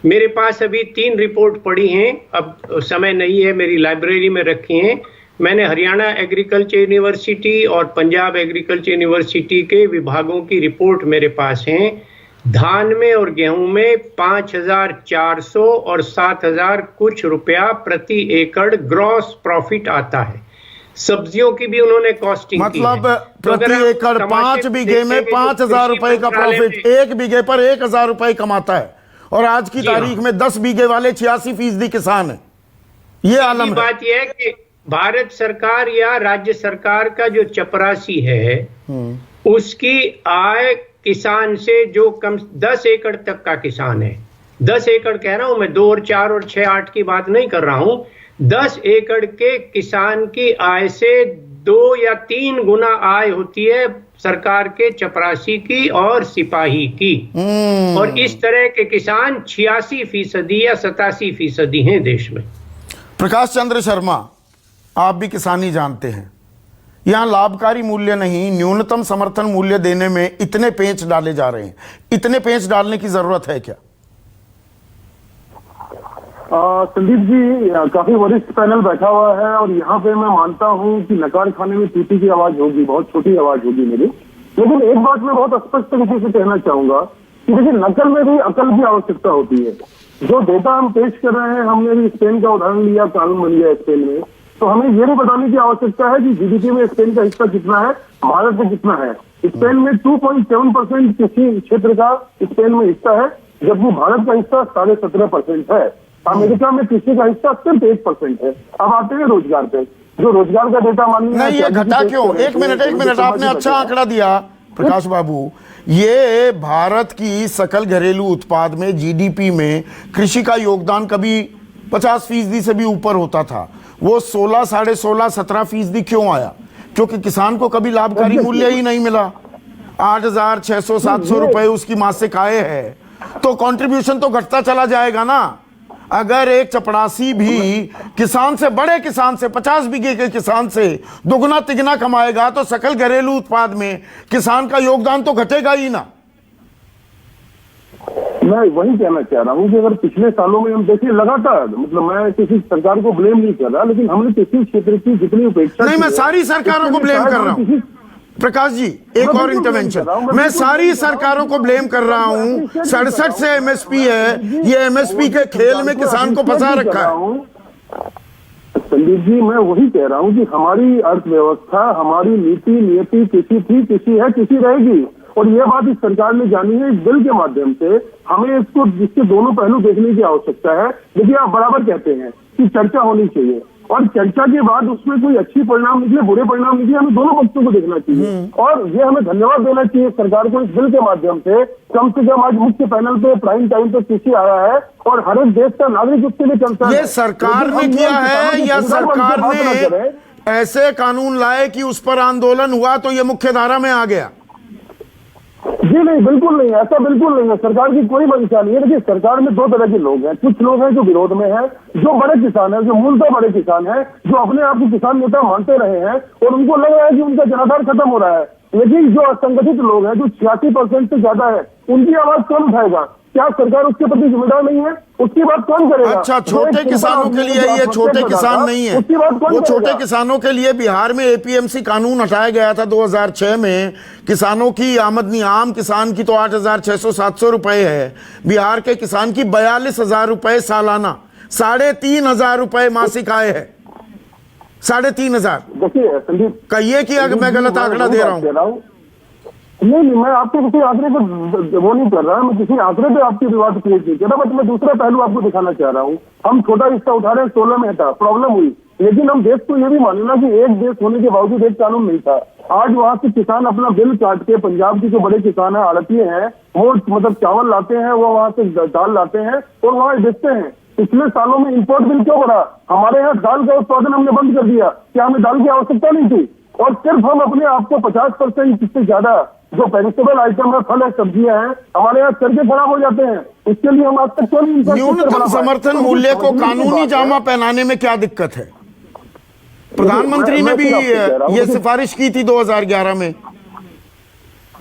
मेरे पास अभी 3 रिपोर्ट पड़ी हैं, अब समय नहीं है, मेरी लाइब्रेरी में रखी हैं। मैंने हरियाणा एग्रीकल्चर यूनिवर्सिटी और पंजाब एग्रीकल्चर यूनिवर्सिटी के विभागों की रिपोर्ट मेरे पास हैं। धान में और गेहूं में 5,400 और 7,000 कुछ रुपया प्रति एकड़ ग्रॉस प्रॉफिट आता है। सब्जियों की भी उन्होंने कॉस्टिंग मतलब की है। तो अगर प्रति आप एकड़ तमाशे 5 बीघे में देखेंगे, 5,000 रुपए का मंत्रालय प्रॉफिट, में- 1 बीघे पर 1,000 रुपए कमाता है। और आज की जी हाँ। तारीख में 10 बीघे वाले 86% किसान है। ये आलम है। बात यह है कि भारत सरकार या राज्य सरकार का जो चपरासी है, उसकी आय किसान से, जो कम 10 एकड़ तक का किसान है, 10 एकड़ कह रहा हूं मैं, 2 और 4 और 6, 8 की बात नहीं कर रहा हूं, 10 एकड़ के किसान की आय से 2 या 3 गुना आय होती है सरकार के चपरासी की और सिपाही की। और इस तरह के किसान 86% या 87% हैं देश में। प्रकाश चंद्र शर्मा, आप भी किसानी जानते हैं, यहां लाभकारी मूल्य नहीं, न्यूनतम समर्थन मूल्य देने में इतने पेंच डाले जा रहे हैं। इतने पेंच डालने की जरूरत है क्या? संदीप जी, काफी वरिष्ठ पैनल बैठा हुआ है और यहाँ पे मैं मानता हूँ कि नकार खाने में चींटी की आवाज होगी, बहुत छोटी आवाज होगी मेरी। लेकिन एक बात मैं बहुत स्पष्ट तरीके से कहना चाहूंगा कि देखिए, नकल में भी अकल की आवश्यकता होती है। जो डेटा हम पेश कर रहे हैं, हमने भी स्पेन का उदाहरण लिया, कानून बन गया स्पेन में, तो हमें ये भी बताने की आवश्यकता है कि GDP में स्पेन का हिस्सा कितना है, भारत में कितना है। स्पेन में 2.7% कृषि क्षेत्र का स्पेन में हिस्सा है, जबकि भारत का हिस्सा 17.5% है। अमेरिका में कृषि का हिस्सा सिर्फ 8% है। अब आते हैं रोजगार पे। जो रोजगार का डेटा मान लीजिए, नहीं, ये घटा क्यों? एक मिनट, आपने अच्छा आंकड़ा दिया प्रकाश बाबू। ये भारत की सकल घरेलू उत्पाद में, GDP में कृषि का योगदान कभी 50% से भी ऊपर होता था। वो 16, 16.5, 17% क्यों आया? क्योंकि किसान को कभी लाभकारी मूल्य ही नहीं मिला। 8,600, 700 रुपए उसकी मासिक आय है, तो कंट्रीब्यूशन तो घटता चला जाएगा ना। अगर एक चपरासी भी किसान से, बड़े किसान से, 50 बीघे के किसान से दुगना तिगना कमाएगा, तो सकल घरेलू उत्पाद में किसान का योगदान तो घटेगा ही ना। मैं वही कहना चाह रहा हूँ कि अगर पिछले सालों में हम देखिए लगातार, मतलब मैं किसी सरकार को ब्लेम नहीं कर रहा, लेकिन हमने कृषि क्षेत्र की जितनी उपेक्षा नहीं, की मैं है, सारी सरकारों को ब्लेम कर रहा हूँ प्रकाश जी। एक और बिल्कुल इंटरवेंशन, ब्लेम कर रहा हूं, मैं बिल्कुल सारी ब्लेम कर रहा हूं। सरकारों को ब्लेम कर रहा हूँ। 67 से MSP है, ये MSP के खेल में किसान को फंसा रखा है। संदीप जी, मैं वही कह रहा हूँ कि हमारी अर्थव्यवस्था, हमारी नीति नियति कृषि थी, कृषि है, कृषि रहेगी। और यह बात इस सरकार ने जानी है, इस बिल के माध्यम से हमें इसको, जिसके दोनों पहलू देखने की आवश्यकता है। देखिए, आप बराबर कहते हैं कि चर्चा होनी चाहिए, और चर्चा के बाद उसमें कोई अच्छी परिणाम निकले, बुरे परिणाम निकले, हमें दोनों पक्षों को देखना चाहिए। और ये हमें धन्यवाद देना चाहिए सरकार को इस बिल के माध्यम से कम आज मुख्य पैनल पे प्राइम टाइम पे कृषि आया है और हर एक देश का नागरिक उसके लिए चलता है। ये सरकार ने किया है या सरकार ने ऐसे कानून लाए कि उस पर आंदोलन हुआ तो ये मुख्य धारा में आ गया? जी नहीं, बिल्कुल नहीं, ऐसा बिल्कुल नहीं है। सरकार की कोई मंशा नहीं है। देखिए, सरकार में दो तरह के लोग हैं। कुछ लोग हैं जो विरोध में हैं, जो बड़े किसान हैं, जो मूलतः बड़े किसान हैं, जो अपने आप को किसान नेता मानते रहे हैं और उनको लग रहा है कि उनका जनाधार खत्म हो रहा है। लेकिन जो असंगठित लोग हैं, जो 86% से ज्यादा है, उनकी आवाज कौन उठाएगा? क्या सरकार उसके प्रति जिम्मेदार नहीं है? उसकी बात कौन करेगा? अच्छा, छोटे किसानों के लिए ये छोटे किसान नहीं है, उसकी बात कौन वो छोटे करेगा? किसानों के लिए बिहार में एपीएमसी कानून हटाया गया था 2006 में। किसानों की आमदनी, आम किसान की तो 8,600-700 रुपए है, बिहार के किसान की 42,000 रुपए सालाना, 3,500 रुपए मासिक आय है। 3,500। देखिए संदीप, कहिए कि अगर मैं गलत आंकड़ा दे रहा हूँ। नहीं, मैं आपके किसी आंकड़े को वो नहीं कर रहा, मैं किसी आंकड़े पे आपकी विवाद क्रिएट नहीं कर रहा, बट मैं दूसरा पहलू आपको दिखाना चाह रहा हूँ। हम छोटा रिश्ता उठा रहे हैं, 16 में था, प्रॉब्लम हुई, लेकिन हम देश को ये भी माने ना कि एक देश होने के बावजूद एक कानून नहीं था। आज वहाँ से किसान अपना बिल काट के, पंजाब के जो बड़े किसान है, आड़तिये हैं, वो मतलब चावल लाते हैं, वो वहाँ से दाल लाते हैं और वहाँ बेचते हैं। पिछले सालों में इंपोर्ट बिल क्यों बढ़ा? हमारे यहाँ दाल का उत्पादन हमने बंद कर दिया। क्या हमें दाल की आवश्यकता नहीं थी? और सिर्फ हम अपने आप को 50% से ज्यादा जो पेरिशेबल आइटम है, फल है, सब्जियां हैं, हमारे यहाँ करके खराब हो जाते हैं। इसके लिए हम आज तक क्यों नहीं? न्यूनतम समर्थन मूल्य को कानूनी जामा पहनाने में क्या दिक्कत है? प्रधानमंत्री ने भी ये सिफारिश की थी 2011 में।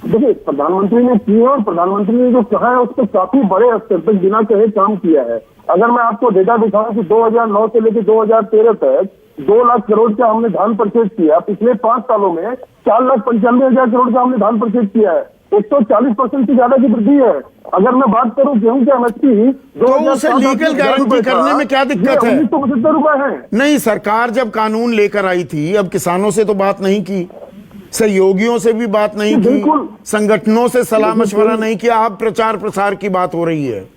देखिए, प्रधानमंत्री ने की है और प्रधानमंत्री ने जो कहा है उस पर काफी बड़े स्तर तक बिना कहे काम किया है। अगर मैं आपको डेटा दिखाऊं कि 2009 से लेकर 2013 तक 2 लाख करोड़ का हमने धान परचेज किया। पिछले 5 सालों में 4,95,000 करोड़ का हमने धान परचेज किया है। 140% से ज्यादा की वृद्धि है। अगर मैं बात करूं गेहूं के एमएसपी, तो उसे लीगल गारंटी करने में क्या दिक्कत है? 1975 रुपए है। नहीं, सरकार जब कानून लेकर आई थी, अब किसानों से तो बात नहीं की, सहयोगियों से भी बात नहीं की, संगठनों से सलाह मशवरा नहीं किया, अब प्रचार प्रसार की बात हो रही है।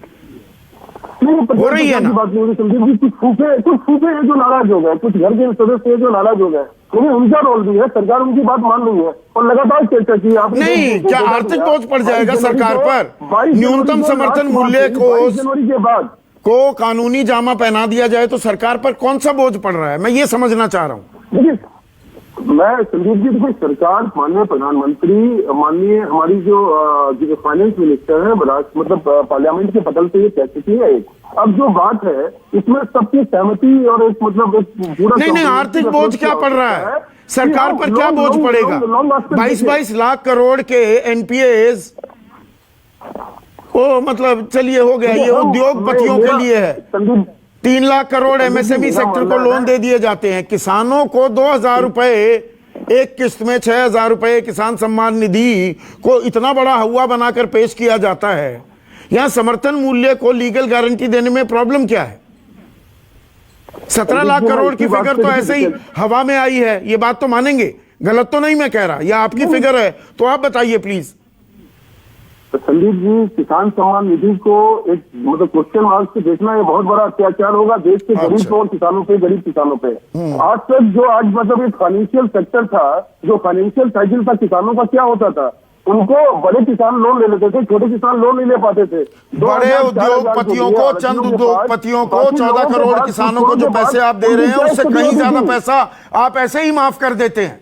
हो रही है ना? बात नहीं हो रही संदीप जी। कुछ फूफे हैं जो नाराज हो गए, कुछ घर के सदस्य हैं जो नाराज हो गए, लेकिन उनका रोल भी है। सरकार उनकी बात मान रही है और लगातार चर्चा की। नहीं, क्या आर्थिक बोझ पड़ जाएगा सरकार पर? न्यूनतम समर्थन मूल्य को जनवरी के बाद कानूनी जामा पहना दिया जाए तो सरकार पर कौन सा बोझ पड़ रहा है? मैं ये समझना चाह रहा हूँ। देखिए, मैं संदीप जी, देखिए, सरकार, माननीय प्रधानमंत्री, माननीय हमारी जो फाइनेंस मिनिस्टर है, मतलब पार्लियामेंट के पटल से ये कह चुकी है। अब जो बात है इसमें सबकी सहमति और एक मतलब एक पूरा नहीं, आर्थिक बोझ क्या पड़ रहा है सरकार पर? क्या बोझ पड़ेगा? 22 लाख करोड़ के एनपीएस, ओ मतलब चलिए हो गया, ये उद्योगपतियों के लिए है। 3 लाख करोड़ एमएसएमई सेक्टर को लोन दे दिए जाते हैं। किसानों को 2,000 रुपए एक किस्त में, 6,000 रुपए किसान सम्मान निधि को इतना बड़ा हवा बनाकर पेश किया जाता है। यहां समर्थन मूल्य को लीगल गारंटी देने में प्रॉब्लम क्या है? 17 लाख करोड़ की फिगर तो ऐसे ही हवा में आई है, ये बात तो मानेंगे। गलत तो नहीं मैं कह रहा, या आपकी फिगर है तो आप बताइए प्लीज। संदीप जी, किसान सम्मान निधि को एक मतलब क्वेश्चन मार्क से देखना ये बहुत बड़ा अत्याचार होगा देश के गरीब और किसानों पे, गरीब किसानों पे। आज तक जो आज मतलब एक फाइनेंशियल सेक्टर था, जो फाइनेंशियल साइकिल था किसानों का, क्या होता था? उनको बड़े किसान लोन ले लेते थे, छोटे किसान लोन नहीं ले पाते थे। बड़े उद्योगपतियों को, चंद उद्योगपतियों को, 14 करोड़ किसानों को जो पैसे आप दे रहे हैं उससे कहीं ज्यादा पैसा आप ऐसे ही माफ कर देते हैं।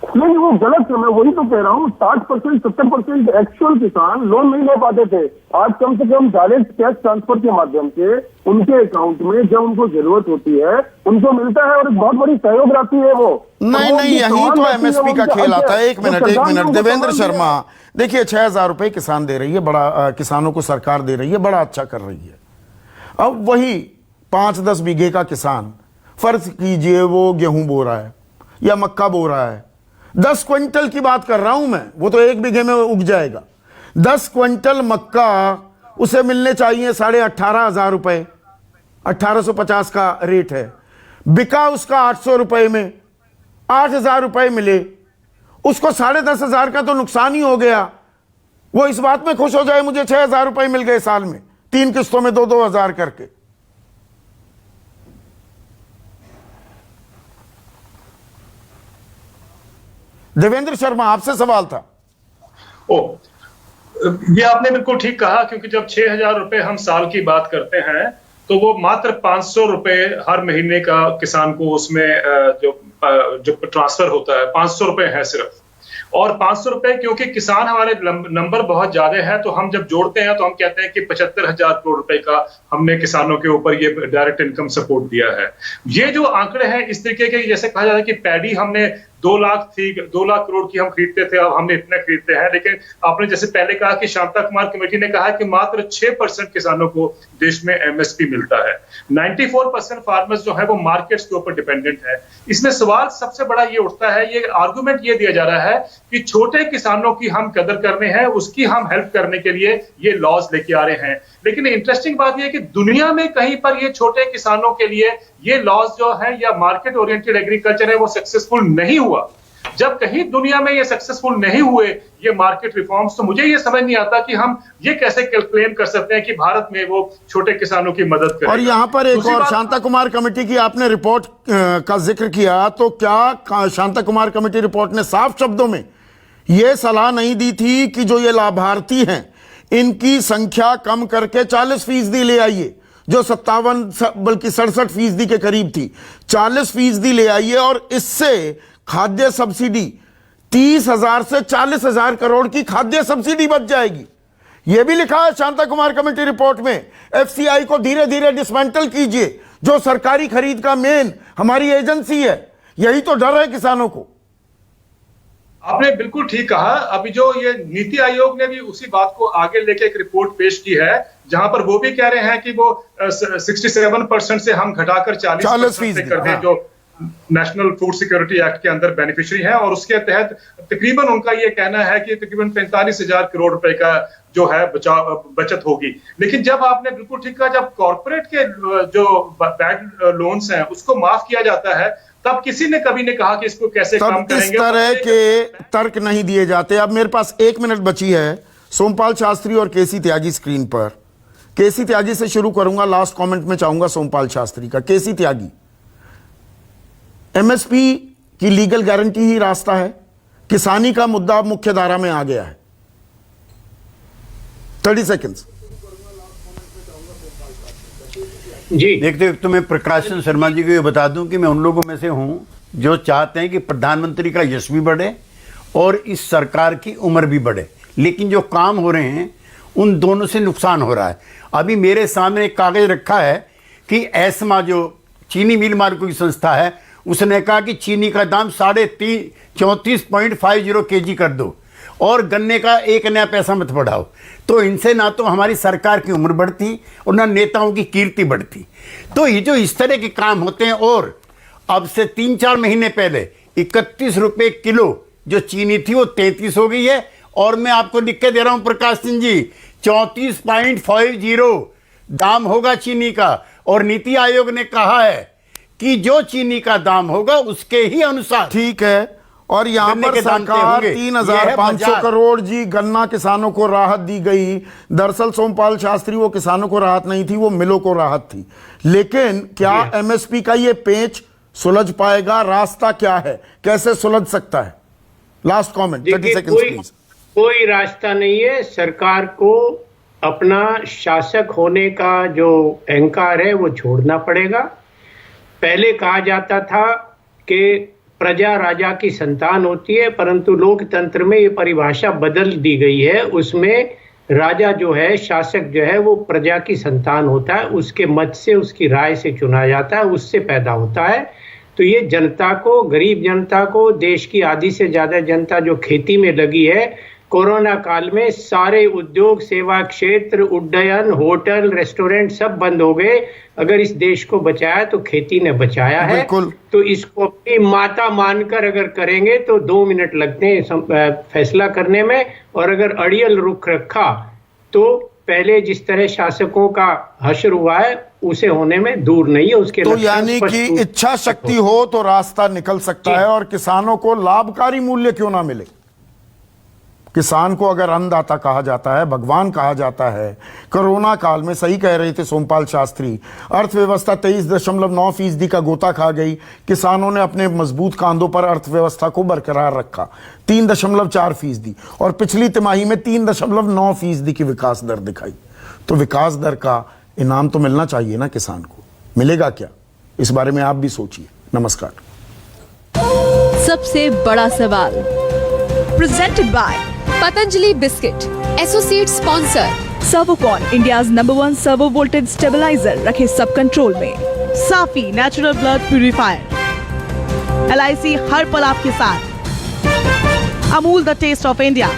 नहीं, वो गलत है। मैं वही तो कह रहा हूँ, 60%, 70% एक्चुअल किसान लोन नहीं ले पाते थे। आज कम से कम डायरेक्ट कैश ट्रांसफर के माध्यम से उनके अकाउंट में जब उनको जरूरत होती है उनको मिलता है और एक बहुत बड़ी सहयोग राशि है वो। नहीं, यही तो एमएसपी का खेल आता है। एक मिनट देवेंद्र शर्मा, देखिए 6,000 रुपए किसान दे रही है, बड़ा किसानों को सरकार दे रही है, बड़ा अच्छा कर रही है। अब वही 5-10 बीघे का किसान, फर्ज कीजिए वो गेहूं बो रहा है या मक्का बो रहा है, 10 क्विंटल की बात कर रहा हूं मैं, वो तो 1 बीघे में उग जाएगा। 10 क्विंटल मक्का उसे मिलने चाहिए 18,500 रुपए, 1850 का रेट है। बिका उसका 800 रुपए में, 8,000 रुपए मिले, उसको 10,500 का तो नुकसान ही हो गया। वो इस बात में खुश हो जाए मुझे 6,000 रुपए मिल गए साल में, 3 किस्तों में 2-2 हजार करके। देवेंद्र शर्मा, आपसे सवाल था। ये आपने बिल्कुल ठीक कहा, क्योंकि जब 6,000 रुपए हम साल की बात करते हैं तो वो मात्र 500 रुपए हर महीने का किसान को उसमें जो ट्रांसफर होता है 500 रुपए है सिर्फ। और 500 रुपए क्योंकि किसान हमारे नंबर बहुत ज्यादा है, तो हम जब जोड़ते हैं तो हम कहते हैं कि 75,000 करोड़ रुपए का हमने किसानों के ऊपर ये डायरेक्ट इनकम सपोर्ट दिया है। ये जो आंकड़े हैं इस तरीके के, जैसे कहा जाता है कि पैडी हमने 2 लाख थी, 2 लाख करोड़ की हम खरीदते थे, अब हमने इतने खरीदते हैं। लेकिन आपने जैसे पहले कहा कि शांता कुमार कमेटी ने कहा कि मात्र 6% किसानों को देश में एमएसपी मिलता है। 94% फार्मर्स जो है वो मार्केट्स के ऊपर डिपेंडेंट है। इसमें सवाल सबसे बड़ा ये उठता है, ये आर्गुमेंट ये दिया जा रहा है कि छोटे किसानों की हम कदर करने हैं, उसकी हम हेल्प करने के लिए ये लॉज लेके आ रहे हैं। लेकिन इंटरेस्टिंग बात यह है कि दुनिया में कहीं पर ये छोटे किसानों के लिए ये लॉज जो है या मार्केट ओरिएंटेड एग्रीकल्चर है वो सक्सेसफुल नहीं हुआ। जब कहीं दुनिया में ये सक्सेसफुल नहीं हुए ये मार्केट रिफॉर्म्स, तो मुझे ये समझ नहीं आता कि हम ये कैसे क्लेम कर सकते हैं कि भारत में वो छोटे किसानों की मदद करें। और यहां पर एक और शांता कुमार कमेटी की आपने रिपोर्ट का जिक्र किया, तो क्या शांता कुमार कमेटी रिपोर्ट ने साफ शब्दों में यह सलाह नहीं दी थी कि जो ये लाभार्थी हैं इनकी संख्या कम करके 40% ले आइए, जो 57 बल्कि 67% के करीब थी, 40% ले आइए और इससे खाद्य सब्सिडी 30,000 से 40,000 करोड़ की खाद्य सब्सिडी बच जाएगी। यह भी लिखा है शांता कुमार कमेटी रिपोर्ट में। एफसीआई को धीरे धीरे डिसमेंटल कीजिए, जो सरकारी खरीद का मेन हमारी एजेंसी है। यही तो डर है किसानों को। आपने बिल्कुल ठीक कहा। अभी जो ये नीति आयोग ने भी उसी बात को आगे लेके एक रिपोर्ट पेश की है, जहां पर वो भी कह रहे हैं कि वो 67% से हम घटाकर 40% कर दें, जो नेशनल फूड सिक्योरिटी एक्ट के अंदर बेनिफिशियरी है। और उसके तहत तकरीबन उनका ये कहना है कि तकरीबन 45,000 करोड़ रुपए का जो है बचत होगी। लेकिन जब आपने बिल्कुल ठीक कहा, जब कॉर्पोरेट के जो बैड लोन्स हैं उसको माफ किया जाता है, तब किसी ने कभी नहीं कहा कि इसको कैसे काम करेंगे। इस तरह के तर्क नहीं दिए जाते। अब मेरे पास 1 मिनट बची है। सोमपाल शास्त्री और केसी त्यागी स्क्रीन पर। केसी त्यागी से शुरू करूंगा, लास्ट कमेंट में चाहूंगा सोमपाल शास्त्री का। केसी त्यागी, एमएसपी की लीगल गारंटी ही रास्ता है? किसानी का मुद्दा अब मुख्य धारा में आ गया है। 30 सेकेंड्स जी। देखते तो मैं प्रकाशन शर्मा जी को ये बता दूं कि मैं उन लोगों में से हूं जो चाहते हैं कि प्रधानमंत्री का यश भी बढ़े और इस सरकार की उम्र भी बढ़े, लेकिन जो काम हो रहे हैं उन दोनों से नुकसान हो रहा है। अभी मेरे सामने एक कागज रखा है कि एस्मा जो चीनी मिल मालिकों की संस्था है, उसने कहा कि चीनी का दाम 34.50 kg कर दो और गन्ने का 1 नया पैसा मत बढ़ाओ। तो इनसे ना तो हमारी सरकार की उम्र बढ़ती और ना नेताओं की कीर्ति बढ़ती। तो ये जो इस तरह के काम होते हैं, और अब से 3-4 महीने पहले 31 रुपये किलो जो चीनी थी वो 33 हो गई है। और मैं आपको लिख के दे रहा हूं प्रकाश सिंह जी, 34.50 दाम होगा चीनी का। और नीति आयोग ने कहा है कि जो चीनी का दाम होगा उसके ही अनुसार। ठीक है। और यहां पर सरकार 3,500 करोड़ जी गन्ना किसानों को राहत दी गई। दरअसल सोमपाल शास्त्री, वो किसानों को राहत नहीं थी, वो मिलों को राहत थी। लेकिन क्या एमएसपी का ये पेच सुलझ पाएगा? रास्ता क्या है, कैसे सुलझ सकता है? Last comment, 30 seconds please. कोई रास्ता नहीं है। सरकार को अपना शासक होने का जो अहंकार है वो छोड़ना पड़ेगा। पहले कहा जाता था कि प्रजा राजा की संतान होती है, परंतु लोकतंत्र में ये परिभाषा बदल दी गई है। उसमें राजा जो है, शासक जो है, वो प्रजा की संतान होता है, उसके मत से, उसकी राय से चुना जाता है, उससे पैदा होता है। तो ये जनता को, गरीब जनता को, देश की आधी से ज्यादा जनता जो खेती में लगी है, कोरोना काल में सारे उद्योग, सेवा क्षेत्र, उड्डयन, होटल, रेस्टोरेंट सब बंद हो गए। अगर इस देश को बचाया तो खेती ने बचाया है। तो इसको अपनी माता मानकर अगर करेंगे तो 2 मिनट लगते हैं फैसला करने में। और अगर अड़ियल रुख रखा तो पहले जिस तरह शासकों का हश्र हुआ है उसे होने में दूर नहीं है। उसके तो यानी कि इच्छा शक्ति हो तो रास्ता निकल सकता है। और किसानों को लाभकारी मूल्य क्यों ना मिले, किसान को अगर अन्नदाता कहा जाता है, भगवान कहा जाता है, कोरोना काल में सही कह रहे थे सोमपाल शास्त्री, अर्थव्यवस्था 23.9% का गोता खा गई। किसानों ने अपने मजबूत कांधों पर अर्थव्यवस्था को बरकरार रखा 3.4%, और पिछली तिमाही में 3.9% की विकास दर दिखाई। तो विकास दर का इनाम तो मिलना चाहिए ना किसान को, मिलेगा क्या? इस बारे में आप भी सोचिए। नमस्कार। सबसे बड़ा सवाल presented by Patanjali biscuit, associate sponsor. Servokon, India's number 1 servo voltage stabiliser, रखे सब कंट्रोल में। Safi natural blood purifier. LIC हर पल आपके साथ। Amul the taste of India.